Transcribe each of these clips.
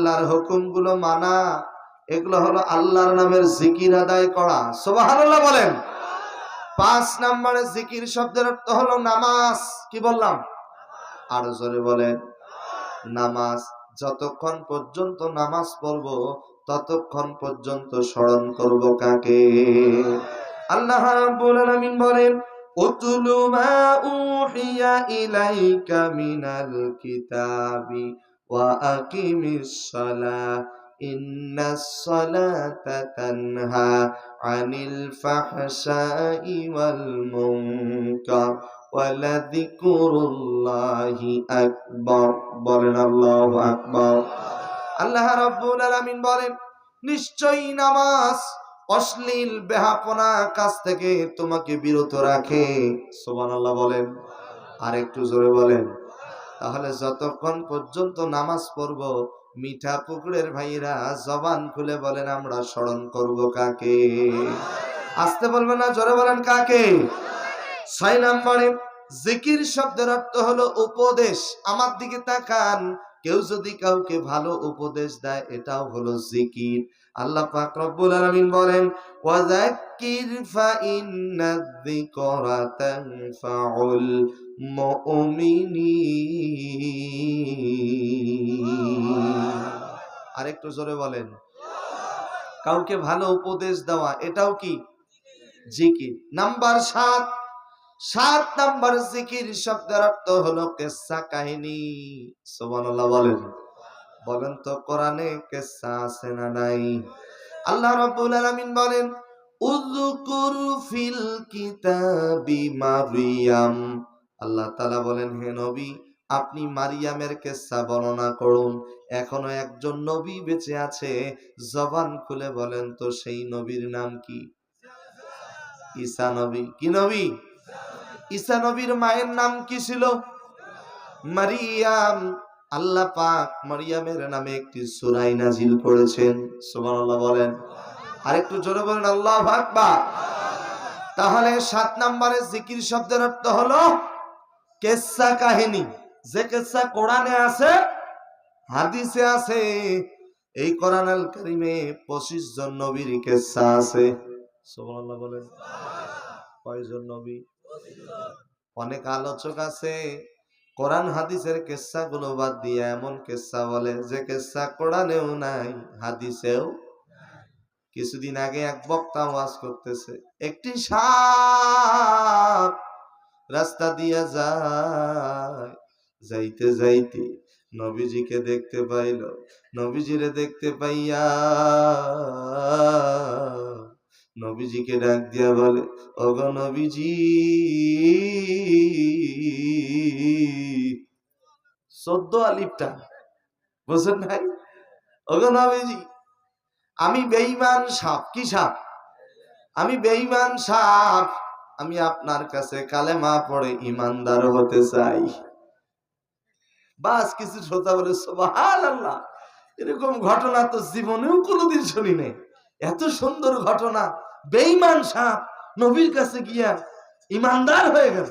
আল্লাহর হুকুমগুলো মানা, এগুলো হলো আল্লাহর নামের জিকির আদায় করা। সুবহানাল্লাহ বলেন। 5 নম্বরে জিকির শব্দের অর্থ হলো নামাজ। কি বললাম? আরো জোরে বলেন। নামাজ। যতক্ষণ পর্যন্ত নামাজ পড়বো ততক্ষণ পর্যন্ত স্মরণ করব কাকে? আল্লাহ রাব্বুল আলামিন বলেন, উতলু মা উহিয়া ইলাইকা মিনাল কিতাবি ওয়া আকিমিস সালাহ ইন্নাস সালাতা তানহা আনিল ফাহশাই ওয়াল মুনকার ওয়ালাযিকরুল্লাহি আকবার। বলেন আল্লাহু আকবার। আল্লাহ রাব্বুল আলামিন বলেন, নিশ্চয়ই নামাজ অশ্লীল বেহাপনা কাজ থেকে তোমাকে বিরত রাখে। সুবহানাল্লাহ বলেন। আর একটু জোরে বলেন। তাহলে যতক্ষণ পর্যন্ত নামাজ পড়ব, মিঠা পুকুরের ভাইরা জবান খুলে বলেন আমরা স্মরণ করব কাকে? আস্তে বলবেন না, জোরে বলেন কাকে? 6 নম্বরে জিকির শব্দের অর্থ হলো উপদেশ। আমার দিকে তাকান, কেউ যদি কাউকে ভালো উপদেশ দেয় এটাও হলো জিকির। আল্লাহ পাক রব্বুল আলামিন বলেন, ওয়াযাক্কির ফাইন্নায যিকরা তানফাউল মুমিনিন। আরেকটু জোরে বলেন। কাউকে ভালো উপদেশ দেওয়া এটাও কি? জিকির। নাম্বার 7 নাম্বার জিকির শব্দের অর্থ হলো কিসসা কাহিনী। সুবহানাল্লাহ বলেন। বলেন তো কোরআনে কিসসা আছে না নাই? আল্লাহ রাব্বুল আলামিন বলেন, উযকুর ফিল কিতাবি মারইয়াম। আল্লাহ তাআলা বলেন, হে নবী আপনি মারিয়ামের কিসসা বর্ণনা করুন। এখনো একজন নবী বেঁচে আছে, জবান খুলে বলেন তো সেই নবীর নাম কি? ঈসা নবী। কি নবী? ঈসা নবীর মায়ের নাম কি ছিল? মারিয়াম। আল্লাহ পাক মারিয়ামের নামে একটি সূরা নাজিল করেছেন। সুবহানাল্লাহ বলেন। আরেকটু জোরে বলেন আল্লাহু আকবার। তাহলে 7 নম্বরে জিকির শব্দের অর্থ হলো কিসসা কাহিনী। যে কিসসা কোরআনে আছে, হাদিসে আছে। এই কোরআন আল কারীমে 25 জন নবীর কিসসা আছে। সুবহানাল্লাহ বলেন। কয়জন নবী? অনেক আলোচক আছে কোরআন হাদিসের কিসসা গুলো বাদ দিয়ে এমন কিসসা বলে যে কিসসা কোরআনেও নাই, হাদিসেও। কিছুদিন আগে এক বক্তা ওয়াজ করতেছে, একটি সাপ রাস্তা দিয়ে যায়, যাইতে যাইতে নবীজিকে দেখতে পাইল। নবীজিরে দেখতে পাইয়া নবীজিকে ডাক দিয়া বলে, ওগো নবীজি। 14 আলিফটা বুঝেন নাই? ওগো নবীজি আমি বেঈমান সাপ। কি সাপ? আমি বেঈমান সাপ। আমি আপনার কাছে কালেমা পড়ে ইমানদার হতে চাই। বাস কিছু শ্রোতা বলে সুবহানাল্লাহ। এরকম ঘটনা তো জীবনেও কোনোদিন শুনি নাই। এত সুন্দর ঘটনা, বেঈমান সাপ নবীর কাছে গিয়া ইমানদার হয়ে গেল।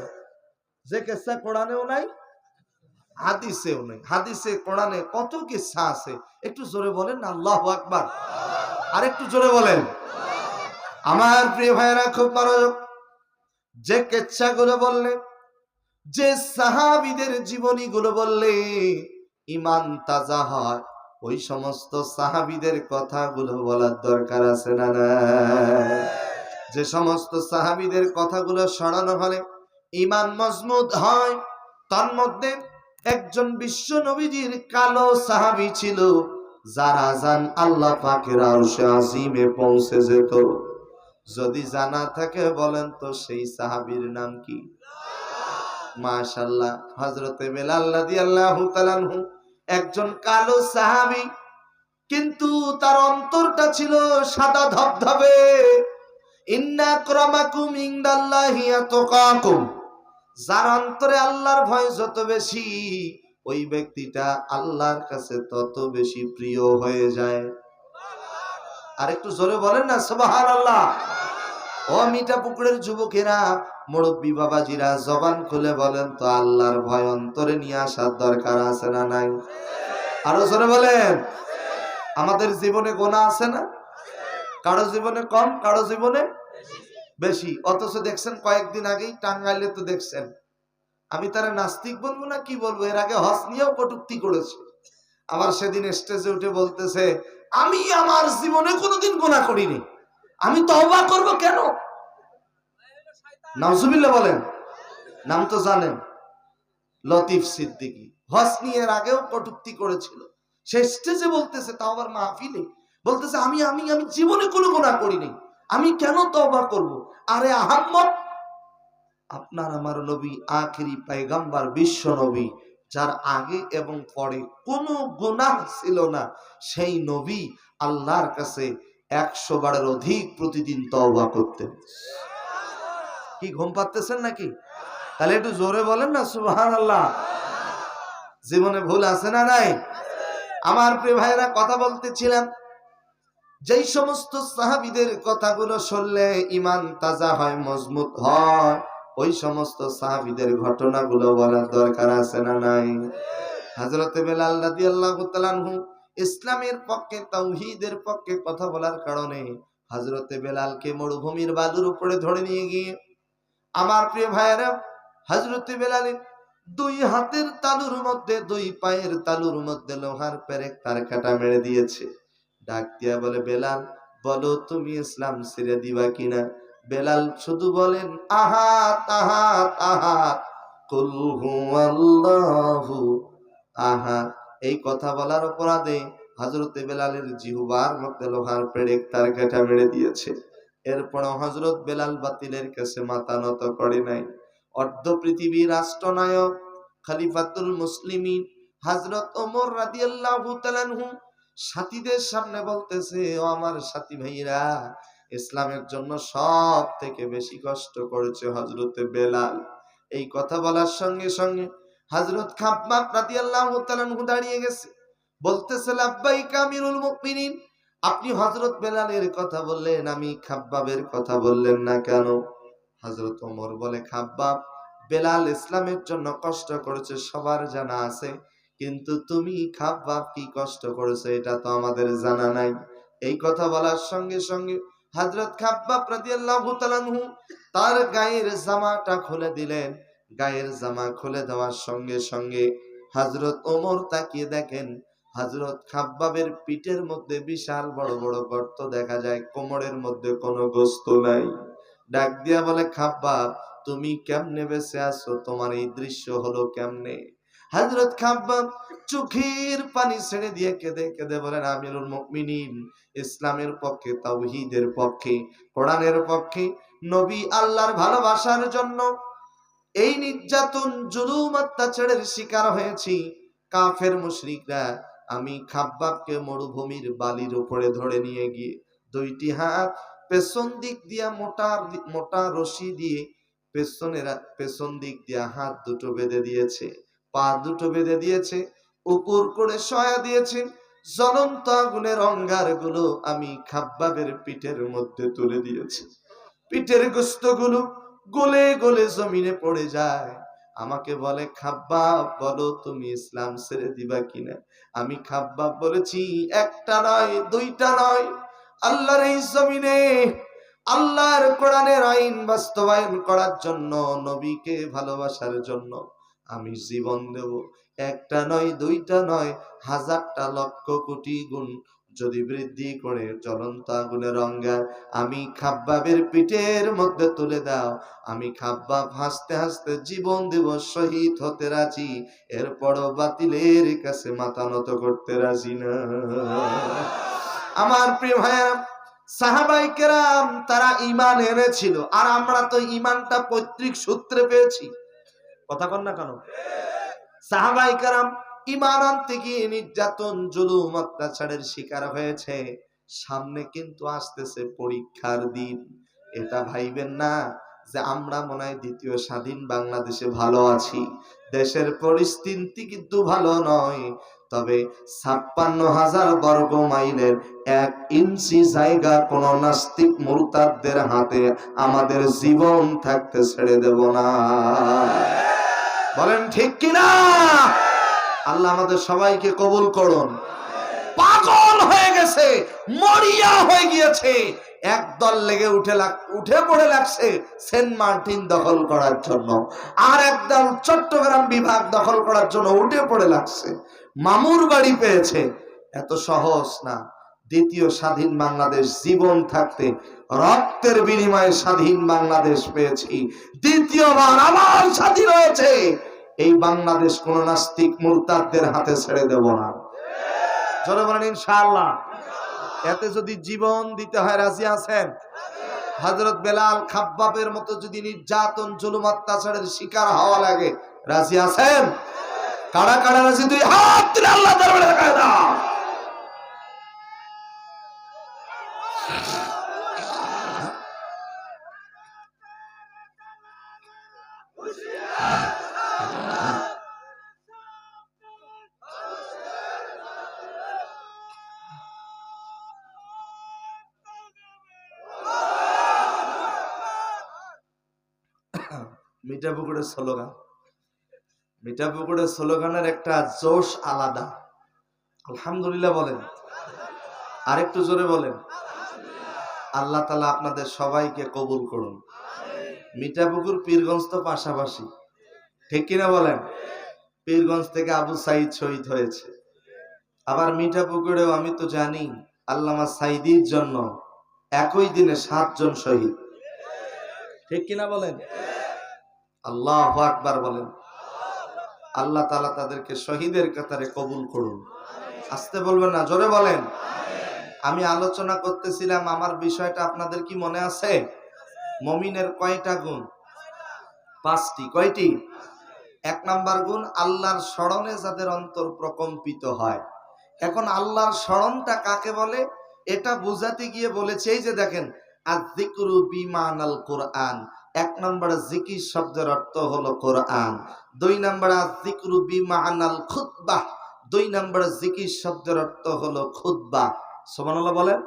যে কিসসা কোরআনেও নাই, হাদিসেও নাই। হাদিসে কোরআনে কত কিসসা আছে, একটু জোরে বলেন আল্লাহু আকবার। আর একটু জোরে বলেন। আমার প্রিয় ভাইরা খুব মনোযোগ। যে কিসসা গুলো বললে, যে সাহাবীদের জীবনী গুলো বললে ঈমান তাজা হয়, ওই সমস্ত সাহাবীদের কথাগুলো বলার দরকার আছে না না? যে সমস্ত সাহাবীদের কথাগুলো স্মরণ হলে ঈমান মজবুত হয়। তার মধ্যে একজন বিশ্ব নবীজির কালো সাহাবী ছিল, যার আযান আল্লাহ পাকের আরশে আজিমে পৌঁছে যেত। যদি জানা থাকে বলেন তো সেই সাহাবীর নাম কি? মাশাআল্লাহ। হযরতে বেলাল রাদিয়াল্লাহু তাআলা আনহু একজন কালো সাহাবী, কিন্তু তার অন্তরটা ছিল সাদা ধবধবে। ইন্না আকরামাকুম ইনদাল্লাহি আতকাকুম। যার অন্তরে আল্লাহর ভয় যত বেশি, ওই ব্যক্তিটা আল্লাহর কাছে তত বেশি প্রিয় হয়ে যায়। আর একটু জোরে বলেন না সুবহানাল্লাহ। ও মিঠা পুকুরের যুবকেরা, মুরব্বী বাবাজিরা, জবান খুলে বলেন তো আল্লাহর ভয় অন্তরে নিয়ে আসার দরকার আছে না নাই? আরো জোরে বলেন। আমাদের জীবনে গোনা আছে না? কারো জীবনে কম, কারো জীবনে বেশি। অথচ দেখছেন কয়েকদিন আগেই টাঙ্গাইলে তো দেখছেন, আমি তারা নাস্তিক বলবো না কি বলবো, এর আগে হজ নিয়েও কটূক্তি করেছে। আবার সেদিন স্টেজে উঠে বলতেছে আমি আমার জীবনে কোনোদিন গুনাহ করিনি, আমি তওবা করব কেন? নাউজুবিল্লাহ বলেন। নাম তো জানেন, লতিফ সিদ্দিকী। হজ নিয়ে এর আগেও কটূক্তি করেছিল, সে স্টেজে বলতেছে, তাও আবার মাহফিলে বলতেছে আমি আমি আমি জীবনে কোনো গুনাহ করিনি, আমি কেন তওবা করব? আরে আহাম্মদ, আপনার আমার নবী আখেরি পয়গম্বর, বিশ্ব নবী, যার আগে এবং পরে কোনো গুনাহ ছিল না, সেই নবী আল্লাহর কাছে 100 বারের অধিক প্রতিদিন তওবা করতেন। কি ঘুম পাচ্ছেন নাকি? তাহলে একটু জোরে বলেন না সুবহানাল্লাহ। জীবনে ভুল আছে না নাই? আমার প্রিয় ভাইরা, কথা বলতেছিলাম, যেই সমস্ত সাহাবীদের কথাগুলো শুনলে ঈমান তাজা হয়, মজবুত হয়, ওই সমস্ত সাহাবীদের ঘটনাগুলো বলার দরকার আছে না নাই? হযরত বেলাল রাদিয়াল্লাহু তাআলা আনহু ইসলামের পক্ষে, তাওহীদের পক্ষে কথা বলার কারণে হযরত বেলালকে মরুভূমির বালুর উপরে ধরে নিয়ে গিয়ে, আমার প্রিয় ভাইরা, হযরত বেলালের 2 হাতের তালুর মধ্যে, 2 পায়ের তালুর মধ্যে লোহার পেরেক তার কাটা মেরে দিয়েছে। ডাক দিয়া বলে, বেলাল বলো তুমি ইসলাম ছেড়ে দিবা কিনা? বেলাল শুধু বলেন আহাত আহাত আহাত, কুল হুয়াল্লাহু আহাদ। এই কথা বলার অপরাধে হযরত বেলালের জিহ্বার মধ্যে লোহার পেরেক তার কাটা মেরে দিয়েছে। এরপরও হযরত বেলাল বাতিলের কাছে মাথা নত করে নাই। অর্ধ পৃথিবীর রাষ্ট্রনায়ক, খলিফাতুল মুসলিমিন হযরত ওমর রাদিয়াল্লাহু তাআলা আনহু সাথীদের সামনে বলতেছে, ও আমার সাথী ভাইরা, ইসলামের জন্য সব থেকে বেশি কষ্ট করেছে হযরত বেলাল। এই কথা বলার সঙ্গে সঙ্গে হযরত খাব্বাব রাদিয়াল্লাহু তাআলা আনহু দাঁড়িয়ে গেছে, বলতেছে লাব্বাইক আমিরুল মুমিনিন, আপনি হযরত বেলালের কথা বললেন, আমি খাব্বাবের কথা বললেন না কেন? হযরত ওমর বলে, খাব্বাব বেলাল ইসলামের জন্য কষ্ট করেছে সবার জানা আছে, কিন্তু তুমি খাব্বাব কি কষ্ট করেছে এটা তো আমাদের জানা নাই। এই কথা বলার সঙ্গে সঙ্গে হযরত খাব্বাব রাদিয়াল্লাহু তাআলা আনহু তার গায়ের জামাটা খুলে দিলেন। গায়ের জামা খুলে দেওয়ার সঙ্গে সঙ্গে হযরত ওমর তাকিয়ে দেখেন হযরত খাব্বাবের পিঠের মধ্যে বিশাল বড় বড় গর্ত দেখা যায়, কোমরের মধ্যে কোনো গোশত নাই। ডাক দিয়া বলে, খাব্বাব তুমি কেমনে বেঁচে আছো? তোমার এই দৃশ্য হলো কেমনে? হযরত খাব্বাব চোখের পানি ছেড়ে দিয়ে কেঁদে কেঁদে বলেন, আমিরুল মুমিনিন, ইসলামের পক্ষে, তাওহীদের পক্ষে, কোরআনের পক্ষে, নবী আল্লাহর ভালোবাসার জন্য এই নির্যাতন, জুলুম, অত্যাচারের শিকার হয়েছি। কাফের মুশরিকরা আমি খাব্বাবকে মরুভূমির বালির উপরে ধরে নিয়ে গিয়ে 2টি হাত পেছন দিক দিয়া মোটা মোটা রশি দিয়ে পেছন দিক দিয়া হাত দুটো বেঁধে দিয়েছে, পা দুটো বেঁধে দিয়েছে, উপর করে শয়া দিয়েছে। জ্বলন্ত আগুনের অঙ্গার গুলো আমি খাব্বাবের পিঠের মধ্যে তুলে দিয়েছি। পিঠের গোশত গুলো গলে গলে জমিনে পড়ে যায়। আমাকে বলে, খাব্বাব বলো তুমি ইসলাম ছেড়ে দিবা কিনা? আমি খাব্বাব বলেছি, একটা নয়, 2টা নয়, আল্লাহর এই জমিনে আল্লাহর কোরআনের আইন বাস্তবায়ন করার জন্য, নবীকে ভালোবাসার জন্য আমি জীবন দেব। একটা নয়, 2টা নয়, 1000টা লক্ষ কোটি গুণ যদি বৃদ্ধি করে জ্বলন্ত আগুনের অঙ্গার আমি খাব্বাবের পিঠের মধ্যে তুলে দাও, আমি খাব্বাব হাসতে হাসতে জীবন দেব, শহীদ হতে রাজি, এরপরও বাতিলের কাছে মাথা নত করতে রাজি না। আমার প্রিয় ভাইয়া, সাহাবায়ে কেরাম তারা ঈমান এনেছিল, আর আমরা তো ঈমানটা পৈতৃক সূত্রে পেয়েছি। কথা কন না কেন? সাহাবায়ে কেরাম ঈমান আনতে গিয়ে নির্যাতন, জুলুম, অত্যাচারের শিকার হয়েছে। সামনে কিন্তু আসতেছে পরীক্ষার দিন। এটা ভাইবেন না যে আমরা মনে হয় দ্বিতীয় স্বাধীন বাংলাদেশে ভালো আছি। দেশের পরিস্থিতি কিন্তু ভালো নয়। তবে 56,000 বর্গ মাইলের 1 ইঞ্চি জায়গা কোন নাস্তিক মুরতাদদের হাতে আমাদের জীবন থাকতে ছেড়ে দেব না। বলেন ঠিক কিনা? আল্লাহ আমাদের সবাইকে কবুল করুন। পাগল হয়ে গেছে, মরিয়া হয়ে গিয়েছে। একদল লেগে উঠে পড়ে লাগছে সেন্ট মার্টিন দখল করার জন্য, আর একদল চট্টগ্রাম বিভাগ দখল করার জন্য উঠে পড়ে লাগছে। মামুর বাড়ি পেয়েছে। এত সহজ না। দ্বিতীয় স্বাধীন বাংলাদেশ জীবন থাকতে রক্তের বিনিময়ে স্বাধীন বাংলাদেশ পেয়েছি। দ্বিতীয়বার আবার স্বাধীন হয়েছে। এই বাংলাদেশ কোন নাস্তিক মুরতাদদের হাতে ছেড়ে দেব না। জোরে বলেন ইনশাআল্লাহ। এতে যদি জীবন দিতে হয় রাজি আছেন? হযরত বেলাল খাব্বাবের মতো যদি নির্যাতন জুলুম অত্যাচারের শিকার হওয়া লাগে, রাজি আছেন? কারা কারা রাজি? দুই হাত তুলে আল্লাহ দরবারে দেখায় দাও। মিঠাপুকুরের স্লোগান, মিঠাপুকুরের স্লোগানের একটা জোশ আলাদা। আলহামদুলিল্লাহ বলেন, আরেকটু জোরে বলেন। আল্লাহ তাআলা আপনাদের সবাইকে কবুল করুন। মিঠাপুকুর পীরগঞ্জ তো পাশাপাশি, ঠিক কিনা বলেন? পীরগঞ্জ থেকে আবু সাইদ শহীদ হয়েছে। আবার মিঠাপুকুরেও আমি তো জানি আল্লামা সাইদির জন্য একই দিনে 7 জন শহীদ, ঠিক কিনা বলেন? আল্লাহু আকবার বলেন। আল্লাহ তাআলা তাদেরকে শহীদের কাতারে কবুল করুন। আস্তে বলবেন না, জোরে বলেন। আমি আলোচনা করতেছিলাম, আমার বিষয়টা আপনাদের কি মনে আছে? মুমিনের কয়টা গুণ? 5টি। কয়টি? 1 নাম্বার গুণ, আল্লাহর স্মরণে যাদের অন্তর প্রকম্পিত হয়। এখন আল্লাহর স্মরণটা কাকে বলে এটা বুঝাতে গিয়ে বলেছে, এই যে দেখেন, আয-যিকরু বিমানাল কোরআন। 1 নম্বর জিকির শব্দের অর্থ হলো কোরআন। 2 নম্বর আয-যিকরু বিমানাল খুতবাহ। 2 নম্বর জিকির শব্দের অর্থ হলো খুতবা। সুবহানাল্লাহ বলেন।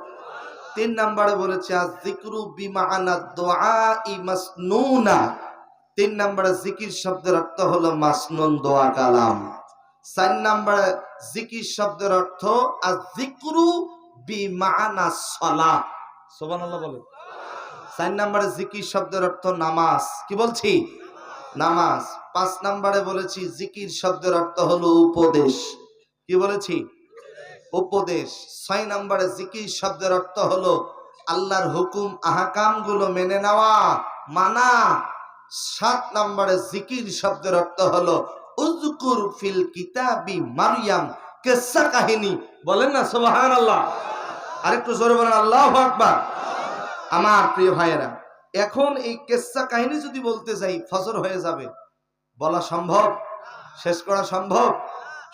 3 নম্বরে বলেছে আয-যিকরু বিমানাদ দুআই মাসনুনা। 3 নম্বরে জিকির শব্দের অর্থ হলো মাসনুন, দোয়া কালাম। 4 নম্বরে জিকির শব্দের অর্থ আয-যিকরু বিমানাস সালাহ। সুবহানাল্লাহ বলেন। 4 নম্বরে জিকির শব্দের অর্থ নামাজ। কি বলছি? নামাজ। 5 নম্বরে বলেছি জিকির শব্দের অর্থ হলো উপদেশ। কি বলেছি? উপদেশ। 6 নম্বরে জিকির শব্দের অর্থ হলো আল্লাহর হুকুম আহকাম গুলো মেনে নেওয়া, মানা। 7 নম্বরে জিকির শব্দের অর্থ হলো উযকুর ফিল কিতাবি মারইয়াম, কিসসা কাহিনী। বলেন না সুবহানাল্লাহ। আরেকটু জোরে বলেন আল্লাহু আকবার। আমার প্রিয় ভাইয়েরা, এখন এই কিসসা কাহিনী যদি বলতে যাই ফজর হয়ে যাবে। বলা সম্ভব? শেষ করা সম্ভব?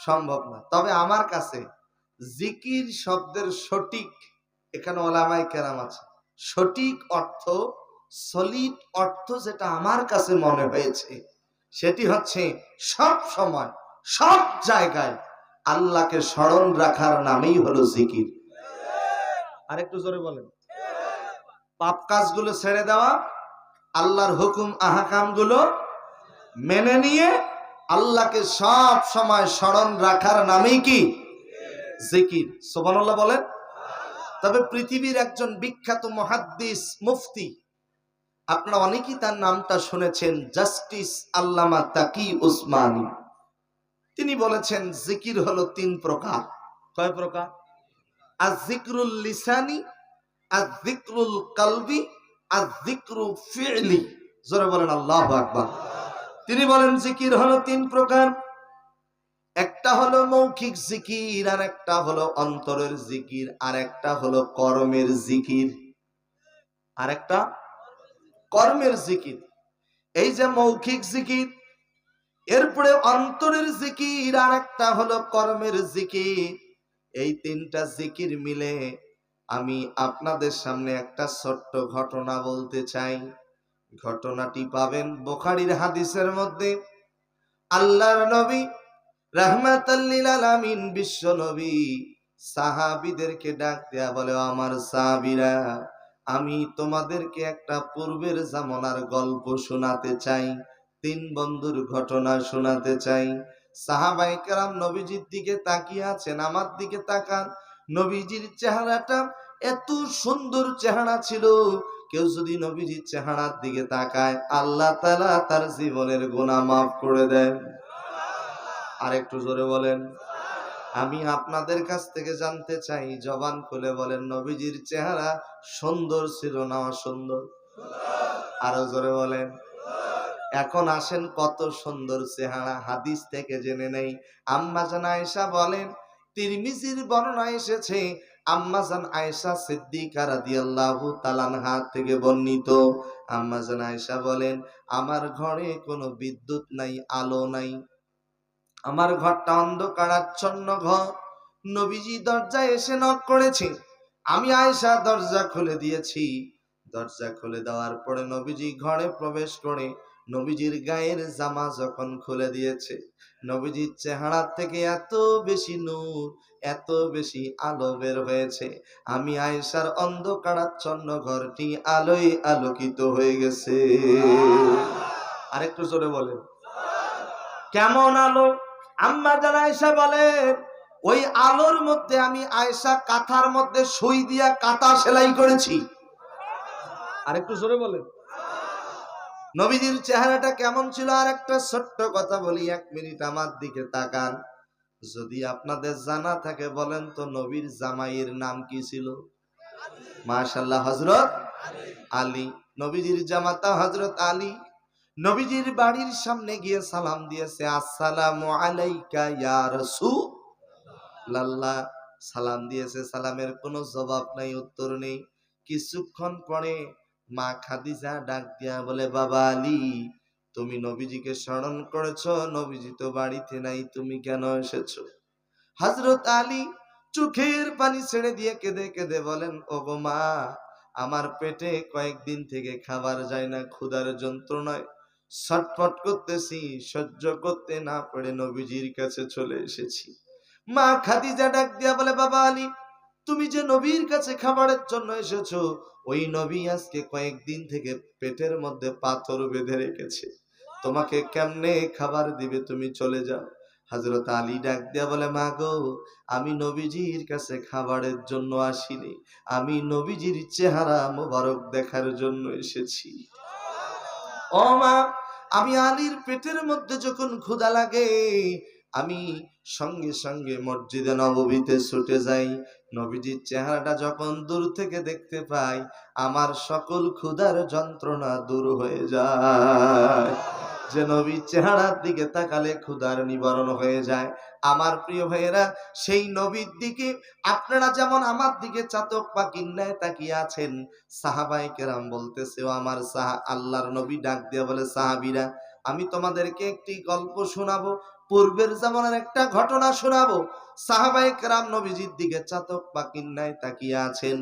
সম্ভব না। তবে আমার কাছে জিকির শব্দের সঠিক, এখানে ওলামায়ে কেরাম আছে, সঠিক অর্থ, সলিড অর্থ যেটা আমার কাছে মনে হয়েছে সেটি হচ্ছে সব সময় সব জায়গায় আল্লাহকে স্মরণ রাখার নামই হলো জিকির। আরেকটু জোরে বলেন। পাপ কাজগুলো ছেড়ে দেওয়া, আল্লাহর হুকুম আহকাম গুলো মেনে নিয়ে আল্লাহকে সব সময় স্মরণ রাখার নামই কি? জিকির। সুবহানাল্লাহ বলেন। তবে পৃথিবীর একজন বিখ্যাত মুহাদ্দিস, মুফতি, আপনারা অনেকেই তার নামটা শুনেছেন, জাস্টিস আল্লামা তাকি উসমানী। তিনি বলেছেন জিকির হলো 3 প্রকার। কয় প্রকার? আয-যিকরুল লিসানি, আয-যিকরুল কলবি, আয-যিকরু ফি'লি। জোরে বলেন আল্লাহু আকবার। তিনি বলেন জিকির হলো 3 প্রকার। একটা হলো মৌখিক জিকির, আর একটা হলো অন্তরের জিকির, আর একটা হলো কর্মের জিকির, আর একটা কর্মের জিকির। এই যে মৌখিক জিকির, এরপরে অন্তরের জিকির, আর একটা হলো কর্মের জিকির। এই 3টা জিকির মিলে আমি আপনাদের সামনে একটা ছোট্ট ঘটনা বলতে চাই। ঘটনাটি পাবেন বুখারীর হাদিসের মধ্যে। আল্লাহর নবী রাহমাতাল লিল আলামিন বিশ্ব নবী সাহাবীদেরকে ডাক দেয়া বলে, আমার সাহাবীরা, আমি তোমাদেরকে একটা পূর্বের জামানার গল্প শোনাতে চাই। 3 বন্ধুর ঘটনা শোনাতে চাই। সাহাবায়ে কেরাম নবীজির দিকে তাকিয়ে আছেন, আমার দিকে তাকান। নবীজির চেহারাটা এত সুন্দর চেহারা ছিল, কেউ যদি নবীজির চেহারার দিকে তাকায় আল্লাহ তাআলা তার জীবনের গুনাহ মাফ করে দেন। আর একটু জোরে বলেন। আমি আপনাদের কাছ থেকে জানতে চাই, জবান খুলে বলেন, নবীজির চেহারা সুন্দর ছিল না অসুন্দর? আরো জোরে বলেন। এখন আসেন কত সুন্দর চেহারা হাদিস থেকে জেনে নেই। আম্মাজান আয়েশা বলেন, তিরমিজির বর্ণনা এসেছে, আম্মাজান আয়েশা সিদ্দিকা রাদিয়াল্লাহু তাআলা আনহা থেকে বর্ণিত। আম্মাজান আয়েশা বলেন, আমার ঘরে কোনো বিদ্যুৎ নাই, আলো নাই, আমার ঘরটা অন্ধকারাচ্ছন্ন ঘর। নবীজি দরজায় এসে নক করেছে, আমি আয়েশা দরজা খুলে দিয়েছি। দরজা খুলে দেওয়ার পরে নবীজি ঘরে প্রবেশ করে নবীজির গায়ের জামা যখন খুলে দিয়েছে, নবীজির চেহারা থেকে এত বেশি নূর, এত বেশি আলো বের হয়েছে, আমি আয়েশার অন্ধকারাচ্ছন্ন ঘরটি আলোয় আলোকিত হয়ে গেছে। আরেকটু জোরে বলেন। কেমন আলো? আম্মাজান আয়েশা বলেন, ওই আলোর মধ্যে আমি আয়েশা কাঁথার মধ্যে সুই দিয়া কাঁথা সেলাই করেছি। আরেকটু জোরে বলেন। নবীজির চেহারাটা কেমন ছিল? আর একটা ছোট্ট কথা বলি, 1 মিনিট আমার দিকে তাকান। যদি আপনাদের জানা থাকে বলেন তো, নবীর জামাইয়ের নাম কি ছিল? মাশাআল্লাহ, হযরত আলী। নবীজির জামাতা হযরত আলী নবীজির বাড়ির সামনে গিয়ে সালাম দিয়েছে, আসসালামু আলাইকা ইয়া রাসূলুল্লাহ। সালাম দিয়েছে, সালামের কোনো জবাব নাই, উত্তর নেই। কিছুক্ষণ পরে মা খাদিজা ডাক দিয়া বলে, বাবা আলী, তুমি নবীজিকে স্মরণ করেছো, নবীজি তো বাড়িতে নাই, তুমি কেন এসেছো? হযরত আলী চোখের পানি ছেড়ে দিয়ে কেঁদে কেঁদে বলেন, ওগো মা, আমার পেটে কয়েকদিন থেকে খাবার যায় না, ক্ষুধার যন্ত্রণায় ছটফট করতেছি, সহ্য করতে না পারে নবীজির কাছে চলে এসেছি। মা খাদিজা ডাক দিয়া বলে, বাবা আলী, তুমি যে নবীর কাছে খাবারের জন্য এসেছো, ওই নবী আজকে কয়েকদিন থেকে পেটের মধ্যে পাথর বেঁধে রেখেছে, তোমাকে কেমনে খাবার দিবে, তুমি চলে যাও। হযরত আলী ডাক দিয়া বলে, মা গো, আমি নবীজির কাছে খাবারের জন্য আসিনি, আমি নবীজির চেহারা মোবারক দেখার জন্য এসেছি। ও মা, আমি আলীর পেটের মধ্যে যখন ক্ষুধা লাগে, আমি সঙ্গে সঙ্গে মসজিদে নববীতে ছুটে যাই, নবীজির চেহারাটা যখন দূর থেকে দেখতে পাই, আমার সকল ক্ষুধার যন্ত্রণা দূর হয়ে যায়। যে নবীর চেহারার দিকে তাকালে ক্ষুধার নিবারণ হয়ে যায়। আমার প্রিয় ভাইয়েরা, সেই নবীর দিকে আপনারা যেমন আমার দিকে চাতক পাখির ন্যায় তাকিয়ে আছেন, সাহাবায়ে কেরাম বলতেছে, ও আমার আল্লাহর নবী ডাক দিয়া বলে, সাহাবীরা, আমি তোমাদেরকে একটি গল্প শোনাবো, পূর্বের জামানার একটা ঘটনা শোনাবো। সাহাবায়ে কেরাম নবীজির দিকে চাতক পাখির ন্যায় তাকিয়ে আছেন।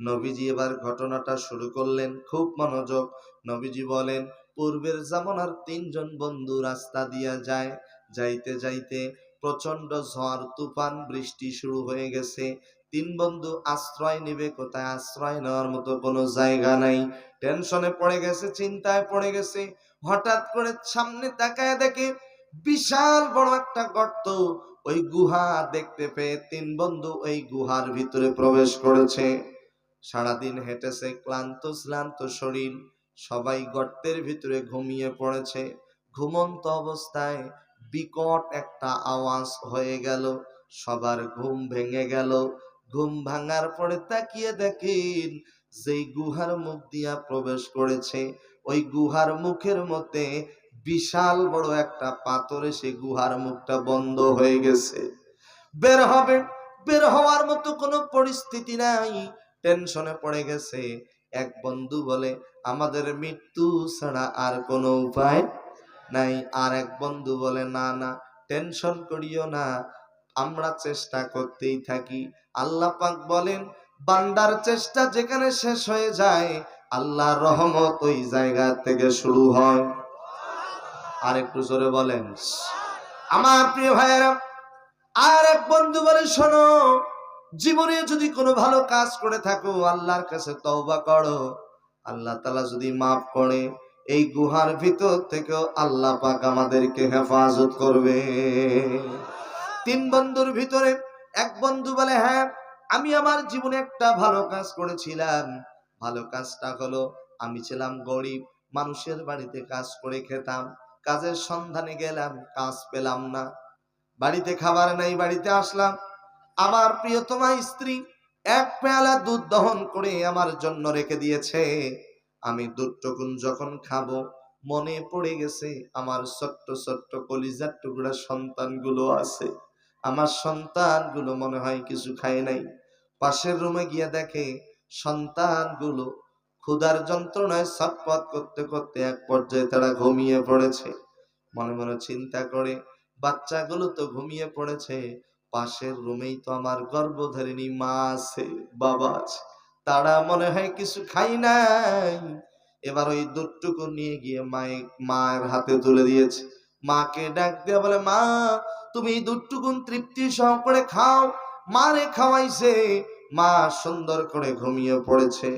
নবীজি এবার ঘটনাটা শুরু করলেন, খুব মনোযোগ। নবীজি বলেন, পূর্বের জামানার 3 জন বন্ধু রাস্তা দিয়া যায়, যাইতে যাইতে প্রচন্ড ঝড় তুফান বৃষ্টি শুরু হয়ে গেছে। 3 বন্ধু আশ্রয় নেবে কোথায়? আশ্রয় নেওয়ার মতো কোনো জায়গা নাই। টেনশনে পড়ে গেছে, চিন্তায় পড়ে গেছে। হঠাৎ করে সামনে তাকায় দেখে বিশাল বড় একটা গর্ত। ওই গুহা দেখতে পেয়ে 3 বন্ধু ওই গুহার ভিতরে প্রবেশ করেছে। সারাদিন হেঁটেছে, ক্লান্ত শ্লান্ত শরীর, সবাই গর্তের ভিতরে ঘুমিয়ে পড়েছে। ঘুমন্ত অবস্থায় বিকট একটা আওয়াজ হয়ে গেল, সবার ঘুম ভেঙে গেল। ঘুম ভাঙার পরে তাকিয়ে দেখেন, যেই গুহার মুখ দিয়া প্রবেশ করেছে, ওই গুহার মুখের মধ্যে বিশাল বড় একটা পাথর এসে গুহার মুখটা বন্ধ হয়ে গেছে। বের হবে, বের হওয়ার মতো কোনো পরিস্থিতি নাই, টেনশনে পড়ে গেছে। এক বন্ধু বলে, আমাদের মৃত্যু ছাড়া আর কোনো উপায় নাই। আর এক বন্ধু বলে, না না, টেনশন করিও না, আমরা চেষ্টা করতেই থাকি। আল্লাহ পাক বলেন, বান্দার চেষ্টা যেখানে শেষ হয়ে যায়, আল্লাহর রহমত ওই জায়গা থেকে শুরু হয়। আর একটু জোরে বলেন। আমার প্রিয় ভাইয়েরা, আর এক বন্ধু বলে, শোনো, জীবনে যদি কোনো ভালো কাজ করে থাকো, আল্লাহর কাছে তওবা করো, আল্লাহ তাআলা যদি মাফ করে, এই গুহার ভিতর থেকেও আল্লাহ পাক আমাদেরকে হেফাজত করবে। 3 বন্ধুর ভিতরে এক বন্ধু বলে, হ্যাঁ, আমি আমার জীবনে একটা ভালো কাজ করেছিলাম। ভালো কাজটা হলো, আমি ছিলাম গরিব, মানুষের বাড়িতে কাজ করে খেতাম। কাজের সন্ধানে গেলাম, কাজ পেলাম না। বাড়িতে খাবার নাই, বাড়িতে আসলাম। আমার প্রিয়তমা স্ত্রী এক পেয়ালা দুধ দহন করে আমার জন্য রেখে দিয়েছে। আমি দুধটুকুন যখন খাবো, মনে পড়ে গেছে আমার ছোট্ট ছোট্ট কলিজার টুকরা সন্তানগুলো আছে। আমার সন্তানগুলো মনে হয় কিছু খায় নাই। পাশের রুমে গিয়ে দেখে সন্তানগুলো ক্ষুধার যন্ত্রণায় ছটফট করতে করতে এক পর্যায়ে তারা ঘুমিয়ে পড়েছে। মনে মনে চিন্তা করে, বাচ্চাগুলো তো ঘুমিয়ে পড়েছে, পাশের রুমেই তো আমার গর্ভধারিণী মা আছে, বাবা আছে, তারা মনে হয় কিছু খাই নাই। এবার ওই দুধটুকু নিয়ে গিয়ে মায়ের হাতে তুলে দিয়েছে। মাকে ডাক দিয়ে বলে, মা তুমি এই দুধটুকুন তৃপ্তি সহকারে খাও। মারে খাওয়াইছে, মা সুন্দর করে ঘুমিয়ে পড়েছে।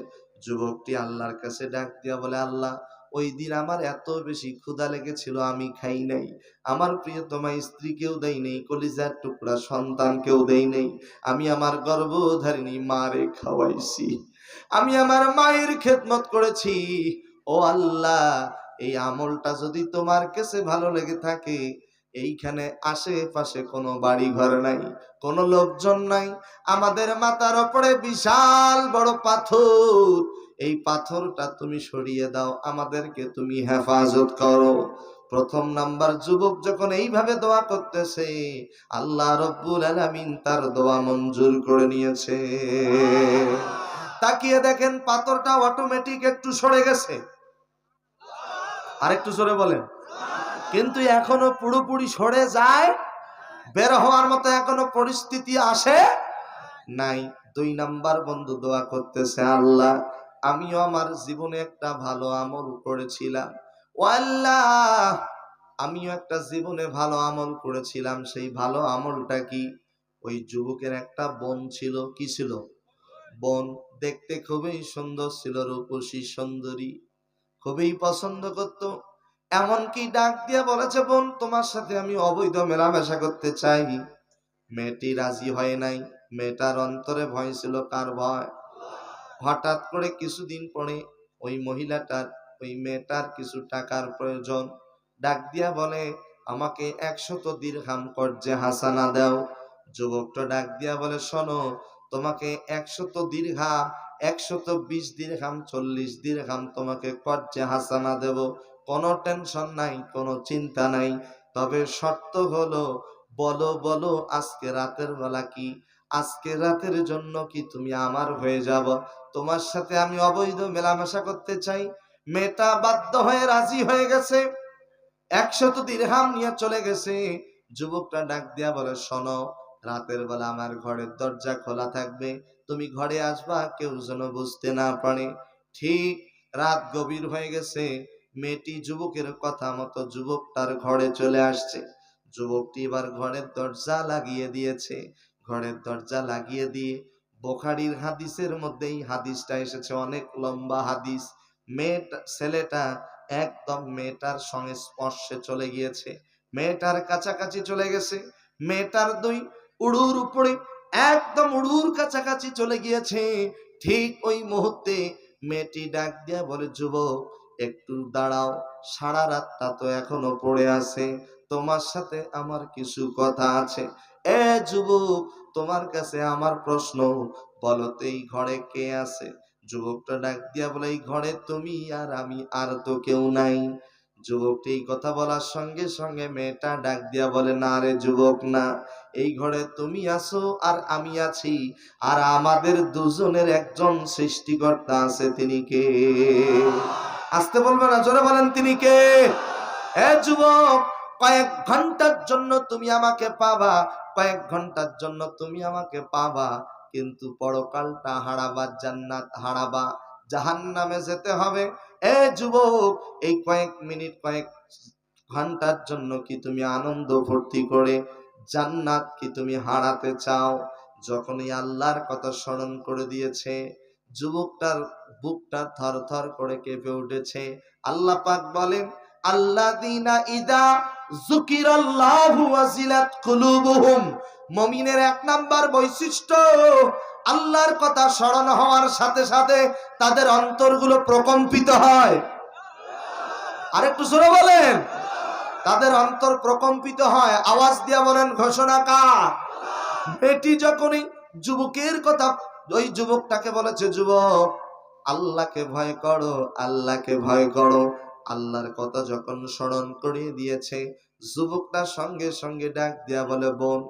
যুবকটি আল্লাহর কাছে ডাক দিয়া বলে, আল্লাহ ওই দিন আমার এত বেশি ক্ষুধা লেগেছিল, আমি খাই নাই। আমার প্রিয়তমা স্ত্রীকেও দেই নাই, কলিজার টুকরা সন্তানকেও দেই নাই। আমি আমার গর্ভধারিণী মারে খাওয়াইছি, আমি আমার মায়ের খেদমত করেছি। ও আল্লাহ, এই আমলটা যদি তোমার কাছে ভালো লেগে থাকে, এইখানে আশেপাশে কোনো বাড়ি ঘর নাই, কোনো লোকজন নাই, আমাদের মাথার উপরে বিশাল বড় পাথর, এই পাথরটা তুমি সরিয়ে দাও, আমাদেরকে তুমি হেফাজত করো। প্রথম নাম্বার যুবক যখন এইভাবে দোয়া করতেছে, আল্লাহ রব্বুল আলামিন তার দোয়া মঞ্জুর করে নিয়েছে। তাকিয়ে দেখেন পাথরটা অটোমেটিক একটু সরে গেছে। আরেকটু সরে বলেন। কিন্তু এখনো পুরোপুরি সরে যায়, বের হওয়ার মতো এখনো পরিস্থিতি আসে নাই। দুই নাম্বার বন্ধু দোয়া করতেছে, আল্লাহ আমিও আমার জীবনে একটা ভালো আমল করেছিলাম, ও আল্লাহ আমিও একটা জীবনে ভালো আমল করেছিলাম। সেই ভালো আমলটা কি? ওই যুবকের একটা বোন ছিল। কি ছিল? বোন। দেখতে খুবই সুন্দর ছিল, রূপসী সুন্দরী, খুবই পছন্দ করত। এমনকি ডাক দিয়ে বলেছে, বোন তোমার সাথে আমি অবৈধ মেলামেশা করতে চাই। মেয়েটি রাজি হয় নাই। মেয়েটার অন্তরে ভয় ছিল। কার ভয়? হঠাৎ করে কিছুদিন পরে ওই মহিলাটার, ওই মেয়েটার কিছু টাকার প্রয়োজন। ডাক দিয়া বলে, আমাকে 100 দিরহাম কর্জে হাসানা দাও। যুবকটা ডাক দিয়া বলে, শোনো, তোমাকে 100 দিরহাম, 120 দিরহাম, 40 দিরহাম তোমাকে কর্জে হাসানা দেব, কোনো টেনশন নাই, কোনো চিন্তা নাই। তবে শর্ত হলো, বলো বলো আজকে রাতের বেলা কি, আজকে রাতের জন্য কি তুমি আমার হয়ে যাব? তোমার সাথে আমি অবৈধ মেলামেশা করতে চাই। মেয়েটা বাধ্য হয়ে রাজি হয়ে গেছে, 100 দিরহাম নিয়ে চলে গেছে। যুবকটা ডাক দিয়া বলে, শোনো, রাতের বেলা আমার ঘরের দরজা খোলা থাকবে, তুমি ঘরে আসবা, কেউ যেন বুঝতে না পারে। ঠিক রাত গভীর হয়ে গেছে, মেয়েটি যুবকের কথা মতো যুবকটার ঘরে চলে আসছে। যুবকটি এবার ঘরের দরজা লাগিয়ে দিয়েছে। ঘরের দরজা লাগিয়ে দিয়ে বুখারীর হাদিসের মধ্যেই হাদিসটা এসেছে, অনেক লম্বা হাদিস। ছেলেটা একদম মেয়েটার সংস্পর্শে চলে গিয়েছে, মেয়েটার কাছাকাছি চলে গেছে। মেয়েটার দুই উড়ুর উপরে একদম উড়ুর কাছাকাছি চলে গিয়েছে। ঠিক ওই মুহূর্তে মেয়েটি ডাক দিয়া বলে, যুবক একটু দাঁড়াও, সারা রাতটা তো এখনো পড়ে আছে, তোমার সাথে আমার কিছু কথা আছে। এ যুবক, তোমার কাছে আমার প্রশ্ন, বলো তো এই ঘরে কে আছে? যুবকটা ডাক দিয়া বলে, এই ঘরে তুমি আর আমি, আর তো কেউ নাই। যুবকটি এই কথা বলার সঙ্গে সঙ্গে মেয়েটা ডাক দিয়া বলে, না রে যুবক, না, এই ঘরে তুমি আছো আর আমি আছি, আর আমাদের দুজনের একজন সৃষ্টিকর্তা আছে। তিনি কে? আসতে বলবে না, জোরে বলেন, তিনি কে? এ যুবক, কয়েক ঘন্টার জন্য তুমি আমাকে পাবা, কয়েক ঘন্টার জন্য তুমি আমাকে পাবা, কিন্তু পরকালটা হারাবা, জান্নাত হারাবা, জাহান্নামে যেতে হবে। এ যুবক, এই কয়েক মিনিট, কয়েক ঘন্টার জন্য কি তুমি আনন্দ ফুর্তি করে জান্নাত কি তুমি হারাতে চাও? যখনই আল্লাহর কথা স্মরণ করে দিয়েছে, যুবকটার বুকটা থর থর করে কেঁপে উঠেছে। আল্লাহ পাক বলেন, আল্লাযীনা ইযা যুকিরাল্লাহু ওয়াজিলাত কুলুবুহুম, মুমিনের এক নাম্বার বৈশিষ্ট্য, আল্লাহর কথা স্মরণ হওয়ার সাথে সাথে তাদের অন্তরগুলো প্রকম্পিত হয়। আরেকটু জোরে বলেন, তাদের অন্তর প্রকম্পিত হয়। আওয়াজ দিয়া বলেন ঘোষণা কার? বেটি যখনই যুবকের কথা, ওই যুবকটাকে বলেছে, যুবক আল্লাহকে ভয় করো, আল্লাহকে ভয় করো। আল্লাহর কথা যখন স্মরণ করিয়ে দিয়েছে, যুবকটা সঙ্গে সঙ্গে ডাক দিয়া বলে, বোন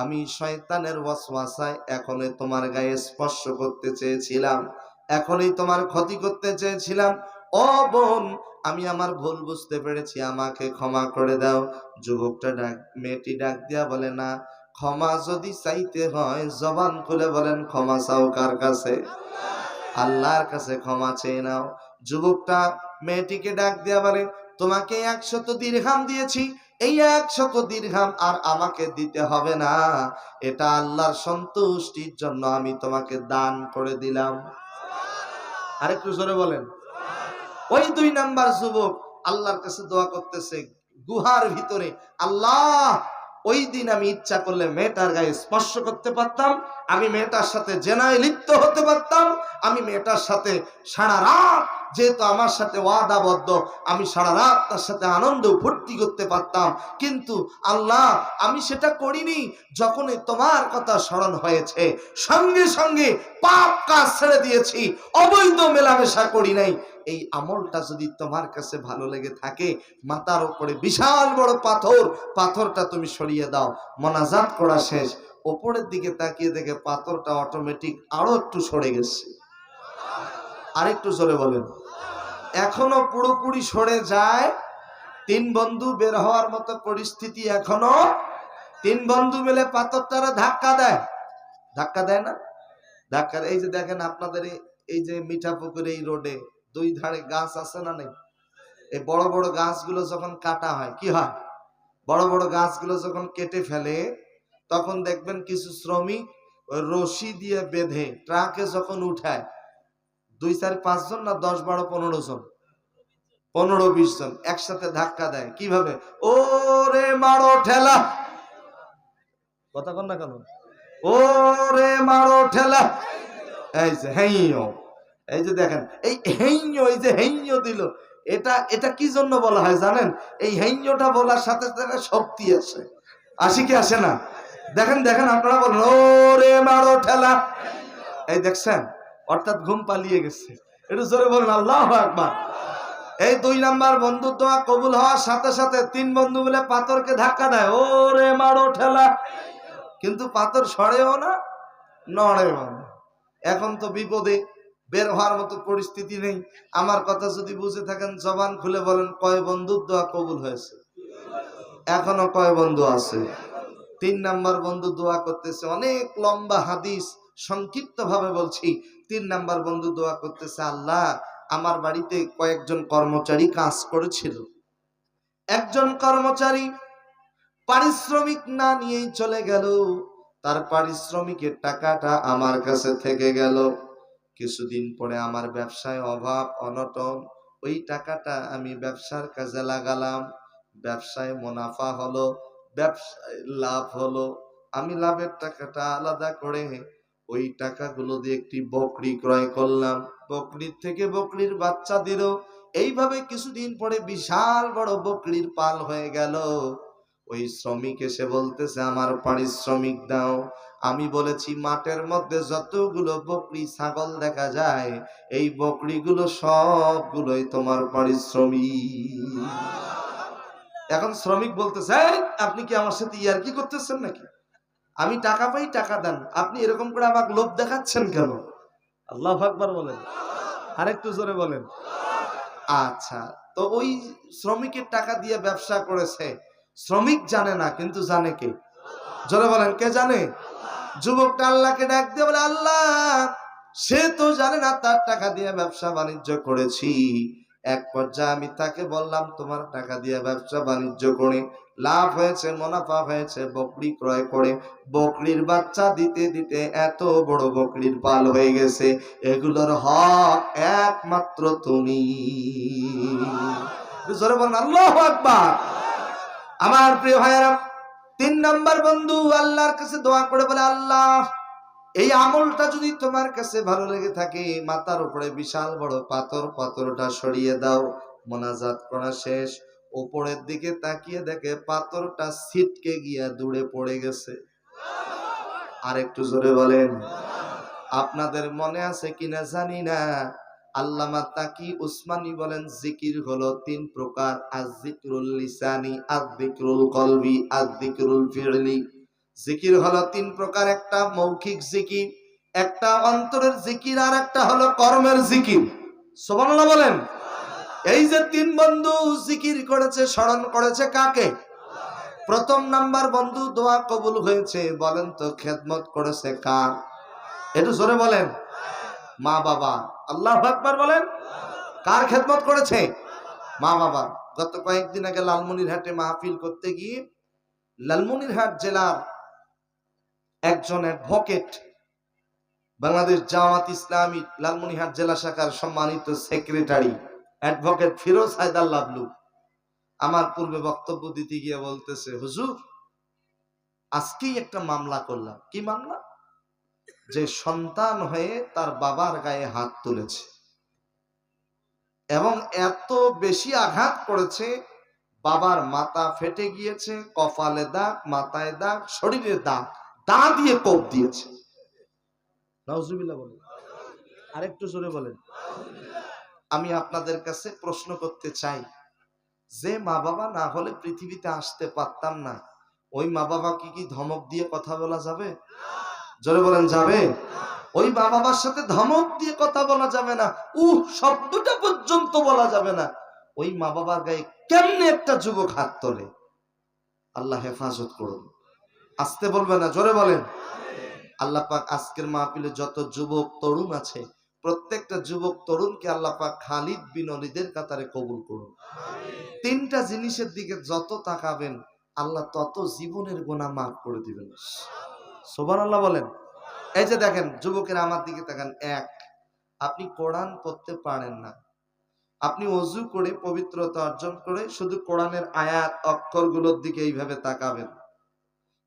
আমি শয়তানের ওয়াসওয়াসায় এখনই তোমার গায়ে স্পর্শ করতে চেয়েছিলাম, এখনই তোমার ক্ষতি করতে চেয়েছিলাম। ও বোন, আমি আমার ভুল বুঝতে পেরেছি, আমাকে ক্ষমা করে দাও। যুবকটা মেয়েটি ডাক দিয়া বলে, না, ক্ষমা যদি চাইতে হয় জবান খুলে বলেন ক্ষমা চাও কার কাছে? আল্লাহর কাছে ক্ষমা চেয়ে নাও। যুবকটা মেয়েটিকে ডাক দিয়া বলে, তোমাকে 100 দিরহাম দিয়েছি, এই 100 দিরহাম আর আমাকে দিতে হবে না, এটা আল্লাহর সন্তুষ্টির জন্য আমি তোমাকে দান করে দিলাম। আরেকটু জোরে বলেন। ওই 2 নাম্বার যুবক আল্লাহর কাছে দোয়া করতেছে গুহার ভিতরে, আল্লাহ ওই দিন আমি ইচ্ছা করলে মেয়েটার গায়ে স্পর্শ করতে পারতাম, আমি মেয়েটার সাথে জেনায় লিপ্ত হতে পারতাম, আমি মেয়েটার সাথে সারা রাত, যেহেতু আমার সাথে ওয়াদাবদ্ধ, আমি সারা রাত তার সাথে আনন্দ ফুর্তি করতে পারতাম, কিন্তু আল্লাহ আমি সেটা করিনি। যখনই তোমার কথা স্মরণ হয়েছে সঙ্গে সঙ্গে পাপ কাজ ছেড়ে দিয়েছি, অবৈধ মেলামেশা করি নাই। এই আমলটা যদি তোমার কাছে ভালো লেগে থাকে, মাথার উপরে বিশাল বড় পাথর, পাথরটা তুমি সরিয়ে দাও। মোনাজাত করা শেষ, উপরের দিকে তাকিয়ে দেখে পাথরটা অটোমেটিক আরো একটু সরে গেছে। আরেকটু জোরে বলেন। এখনো পুরোপুরি সরে যায়। 3 বন্ধু বের হওয়ার মতো পরিস্থিতি এখনো। 3 বন্ধু মিলে পাথরটারে ধাক্কা দেয়। ধাক্কা দেয় না? ধাক্কা। এই যে দেখেন আপনাদের এই যে মিঠাপুকুর এই রোডে 2 ধারে গাছ আছে না নেই? এই বড় বড় গাছগুলো যখন কাটা হয় কি হয়? বড় বড় গাছগুলো যখন কেটে ফেলে তখন দেখবেন কিছু শ্রমিক রশি দিয়ে বেঁধে ট্রাকে যখন উঠায় 2, 4, 5 জন না 10, 12, 15 জন, 15-20 জন একসাথে ধাক্কা দেয়। কিভাবে? ওরে মারো ঠেলা, কথা কন না কেন? ওরে মারো ঠেলা। এই যে হেইও, এই যে দেখেন এই হেইও, এই যে হেইও দিল, এটা কি জন্য বলা হয় জানেন? এই হেইওটা বলার সাথে সাথে শক্তি আসে। আসি কি আসে না? দেখেন দেখেন আপনারা বলেন ওরে মারো ঠেলা। এই দেখছেন, অর্থাৎ ঘুম পালিয়ে গেছে। একটু জোরে বলেন আল্লাহু আকবার। এই 2 নাম্বার বন্ধুর দোয়া কবুল হওয়ার সাথে সাথে 3 বন্ধু মিলে পাথরকে ধাক্কা দেয়, ওরে মারো ঠেলা। কিন্তু পাথর সরেও না, নড়েও না। এখন তো বিপদে, বের হওয়ার মতো পরিস্থিতি নেই। আমার কথা যদি বুঝে থাকেন জবান খুলে বলেন কয় বন্ধুর দোয়া কবুল হয়েছে? এখনো কয় বন্ধু আছে? 3 নাম্বার বন্ধু দোয়া করতেছে, অনেক লম্বা হাদিস, সংক্ষিপ্ত ভাবে বলছি। 3 নাম্বার বন্ধু দোয়া করতেছে, আল্লাহ আমার বাড়িতে কয়েকজন কর্মচারী কাজ করেছিল, একজন কর্মচারী পারিশ্রমিক না নিয়েই চলে গেল, তার পারিশ্রমিকের টাকাটা আমার কাছে থেকে গেল। কিছুদিন পরে আমার ব্যবসায় অভাব অনটন, ওই টাকাটা আমি ব্যবসার কাজে লাগালাম, ব্যবসায় মুনাফা হলো, ব্যবসায় লাভ হলো। আমি লাভের টাকাটা আলাদা করে ওই টাকাগুলো দিয়ে একটি বকরি ক্রয় করলাম, বকরির থেকে বকরির বাচ্চা দিল। এইভাবে কিছুদিন পরে বিশাল বড় বকরির পাল হয়ে গেল। ওই শ্রমিক এসে বলতেছে আমার পারিশ্রমিক দাও। আমি বলেছি মাঠের মধ্যে যতগুলো বকরি ছাগল দেখা যায় এই বকরিগুলো সবগুলোই তোমার পারিশ্রমিক। এখন শ্রমিক বলতেছে আপনি কি আমার সাথে ইয়ার্কি করতেছেন নাকি? আমি টাকা পাই, টাকা দেন, আপনি এরকম করে আমাকে লোভ দেখাচ্ছেন কেন? আল্লাহু আকবার বলেন, আরেকটু জোরে বলেন। আচ্ছা, তো ওই শ্রমিকের টাকা দিয়ে ব্যবসা করেছে, শ্রমিক জানে না, কিন্তু জানে কে? জোরে বলেন, কে জানে? যুবকটা আল্লাহকে ডাক দিয়ে বলে আল্লাহ সে তো জানে না তার টাকা দিয়ে ব্যবসা বাণিজ্য করেছি। এক পর্যায়ে আমি তাকে বললাম তোমার টাকা দিয়ে ব্যবসা বাণিজ্য করে লাভ হয়েছে, মুনাফা হয়েছে, বকরি ক্রয় করে বকরির বাচ্চা দিতে দিতে এত বড় বকরির পাল হয়ে গেছে, এগুলোর হক একমাত্র তুমি। জোরে বলেন আল্লাহু আকবার। আমার প্রিয় ভাইয়েরা, 3 নাম্বার বন্ধু আল্লাহর কাছে দোয়া করে বলে আল্লাহ এই আমলটা যদি তোমার কাছে ভালো লেগে থাকে, মাথার উপরে বিশাল বড় পাথর, পাথরটা সরিয়ে দাও। মোনাজাত করা শেষ, উপরের দিকে তাকিয়ে দেখে পাথরটা ছিটকে গিয়া দূরে পড়ে গেছে। আর একটু জোরে বলেন। আপনাদের মনে আছে কিনা জানি না, আল্লামা তাকি উসমানী বলেন জিকির হলো তিন প্রকার: আয-যিকরুল লিসানি, আয-যিকরুল কলবি, আয-যিকরুল ফি'লি। জিকির হলো তিন প্রকার, একটা মৌখিক জিকির, একটা অন্তরের জিকির, আর একটা হলো কর্মের জিকির। সুবহানাল্লাহ বলেন। এই যে তিন বন্ধু জিকির করেছে, স্মরণ করেছে কাকে? প্রথম নাম্বার বন্ধু দোয়া কবুল হয়েছে, বলেন তো খেদমত করেছে কার? একটু জোরে বলেন। মা বাবা। আল্লাহু আকবার বলেন। কার খেদমত করেছে? মা বাবা। গত কয়েকদিন আগে লালমনিরহাটে মাহফিল করতে গিয়ে লালমনিরহাট জেলার একজন অ্যাডভোকেট, বাংলাদেশ জামাত ইসলামী লালমনিরহাট জেলা শাখার সম্মানিত সেক্রেটারি অ্যাডভোকেট ফিরোজ হায়দার লাবলু আমার পূর্বে বক্তব্য দিতে গিয়ে বলতেছে, হুজুর আজকেই একটা মামলা করলাম। কি মামলা? যে সন্তান হয়ে তার বাবার গায়ে হাত তুলেছে এবং এত বেশি আঘাত করেছে, বাবার মাথা ফেটে গিয়েছে, কপালে দাগ, মাথায় দাগ, শরীরে দাগ, দা দিয়ে কোপ দিয়েছে। নাউজুবিল্লাহ বলেন। আরেকটু জোরে বলেন। আমি আপনাদের কাছে প্রশ্ন করতে চাই, যে মা বাবা না হলে পৃথিবীতে আসতে পারতাম না, ওই মা বাবা কি ধমক দিয়ে কথা বলা যাবে? জোরে বলেন, যাবে? ওই মা বাবার সাথে ধমক দিয়ে কথা বলা যাবে না, শব্দটা পর্যন্ত বলা যাবে না। ওই মা বাবার গায়ে কেমনে একটা যুবক হাত তোলে? আল্লাহ হেফাজত করুন। আসতে বলবে না, জোরে বলেন। আল্লাহ পাক আজকের মাহফিলে যত যুবক তরুণ আছে, প্রত্যেকটা যুবক তরুণকে আল্লাহ পাক খালিদ বিন ওলীদের কাতারে কবুল করুন। তিনটা জিনিসের দিকে যত তাকাবেন, আল্লাহ তত জীবনের গুনাহ মাফ করে দিবেন। সুবহানাল্লাহ বলেন। এই যে দেখেন যুবকেরা, আমার দিকে তাকান। এক, আপনি কোরআন পড়তে পারেন না, আপনি ওযু করে পবিত্রতা অর্জন করে শুধু কোরআনের আয়াত অক্ষরগুলোর দিকে এইভাবে তাকাবেন।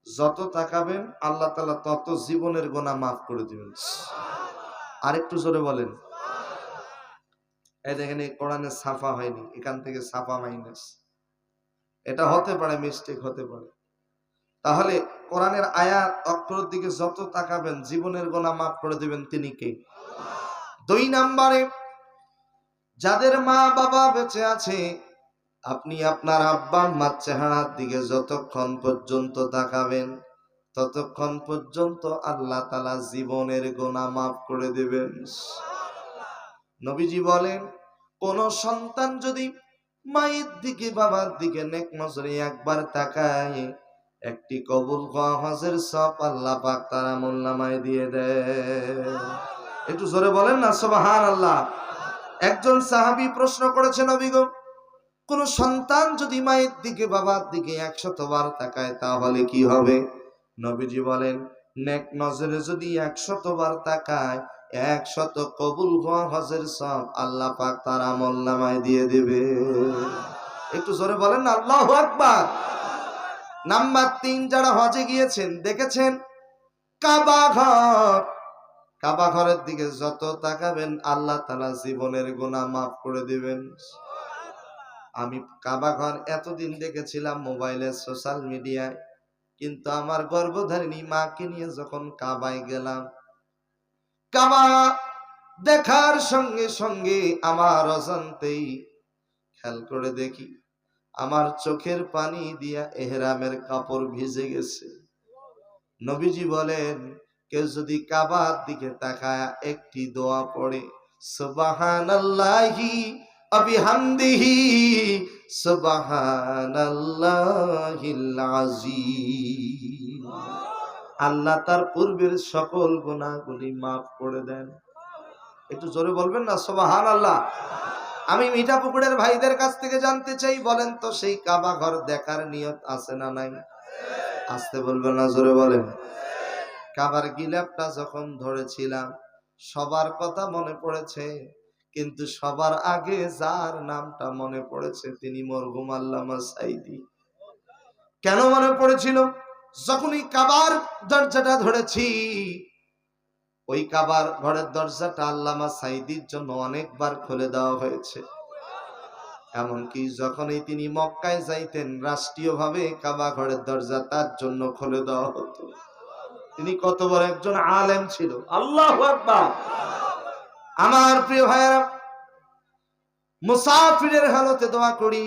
যত তাকাবেন আল্লাহ তাআলা তত জীবনের গুনাহ মাফ করে দিবেন। আরেকটু জোরে বলেন। এই দেখেন, এই কোরআনে ছাপা হয়নি, এখান থেকে ছাপা মাইনাস। এটা হতে পারে, মিস্টেক হতে পারে। তাহলে কোরআনের আয়াত অক্ষরের দিকে যত তাকাবেন জীবনের গুনাহ মাফ করে দিবেন তিনি কে? দুই নম্বরে, যাদের মা বাবা বেঁচে আছে, আপনি আপনার আব্বা আম্মার চেহারার দিকে যতক্ষণ পর্যন্ত তাকাবেন ততক্ষণ পর্যন্ত আল্লাহ তাআলা জীবনের গুনাহ মাফ করে দিবেন। নবীজি বলেন, কোন সন্তান যদি মায়ের দিকে বাবার দিকে নেক নজরে একবার তাকায়, একটি কবুল হওয়া হজের সওয়াব আল্লাহ পাক তার আমলনামায় দিয়ে দেয়। একটু জোরে বলেন না সুবহানাল্লাহ। একজন সাহাবী প্রশ্ন করেছে, নবী গো, কোন সন্তান যদি মায়ের দিকে বাবার দিকে 100 বার তাকায় তাহলে কি হবে? নবীজি বলেন, নেক নজরে যদি 100 বার তাকায়, 100 কবুল হওয়া হজের সওয়াব আল্লাহ পাক তার আমলনামায় দিয়ে দেবে। একটু জোরে বলেন না আল্লাহু আকবার। নাম্বার 3, যারা হজে গিয়েছেন দেখেছেন কাবা ঘর, কাবা ঘরের দিকে যত তাকাবেন আল্লাহ তাআলা জীবনের গুনাহ মাফ করে দিবেন। আমি কাবা ঘর এতদিন দেখেছিলাম মোবাইলে, সোশ্যাল মিডিয়ায়, কিন্তু আমার গর্ভধারিণী মাকে নিয়ে যখন কাবায় গেলাম, কাবা দেখার সঙ্গে সঙ্গে আমার অজান্তেই খেয়াল করে দেখি আমার চোখের পানি দিয়া ইহরামের কাপড় ভিজে গেছে। নবীজি বলেন, কেউ যদি কাবার দিকে তাকায় একটি দোয়া পড়ে, সুবহানাল্লাহি ওয়া বিহামদিহি সুবহানাল্লাহিল আযীম, আল্লাহ তার পূর্বের সকল গুনাহগুলি মাফ করে দেন। একটু জোরে বলবেন না সুবহানাল্লাহ। আমি মিঠাপুকুরের ভাইদের কাছ থেকে জানতে চাই, বলেন তো সেই কাবা ঘর দেখার নিয়ত আছে না নাই? আসতে বলবেন না, জোরে বলেন। কাবার গিলাফটা যখন ধরেছিলাম সবার কথা মনে পড়েছে, কিন্তু সবার আগে যার নামটা মনে পড়েছে তিনি মরহুম আল্লামা সাঈদী। কেন মনে পড়েছিল? যখনই কাবার দরজাটা ধরেছি ওই কাবার ঘরের দরজাটা আল্লামা সাইদির জন্য অনেকবার খুলে দেওয়া হয়েছে। এমনকি যখনই তিনি মক্কায় যাইতেন রাষ্ট্রীয়ভাবে কাবা ঘরের দরজা তার জন্য খুলে দেওয়া হতো। তিনি কত বড় একজন আলেম ছিল। আল্লাহু আকবার। আমার প্রিয় ভাইয়েরা, মুসাফিরের হালতে দোয়া করি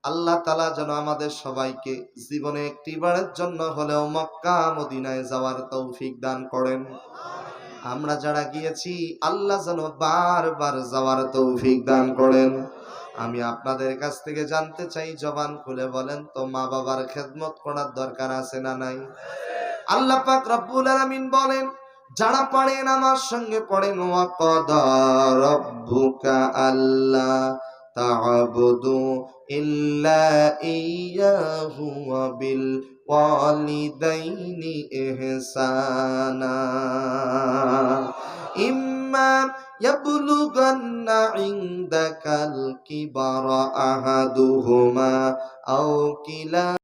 আল্লাহ তাআলা যেন আমাদের সবাইকে জীবনে একটি বারের জন্য হলেও মক্কা মদিনায় যাওয়ার তৌফিক দান করেন। আমরা যারা গিয়েছি আল্লাহ যেন বারবার যাওয়ার তৌফিক দান করেন। আমি আপনাদের কাছ থেকে জানতে চাই, জবান খুলে বলেন তো, মা বাবার খেদমত করার দরকার আছে না নাই? আল্লাহ পাক রব্বুল আলামিন বলেন, যারা পড়েন আমার সঙ্গে পড়েন, ওয়া কাদা রাব্বুকা আল্লা তা'বুদু ইল্লা ইয়্যাহু ওয়া বিল ওয়ালিদাইনি ইহসানা ইম্মা ইয়াবলুগান্না ইনদাকাল কিবারা আহাদুহুমা আও কিলা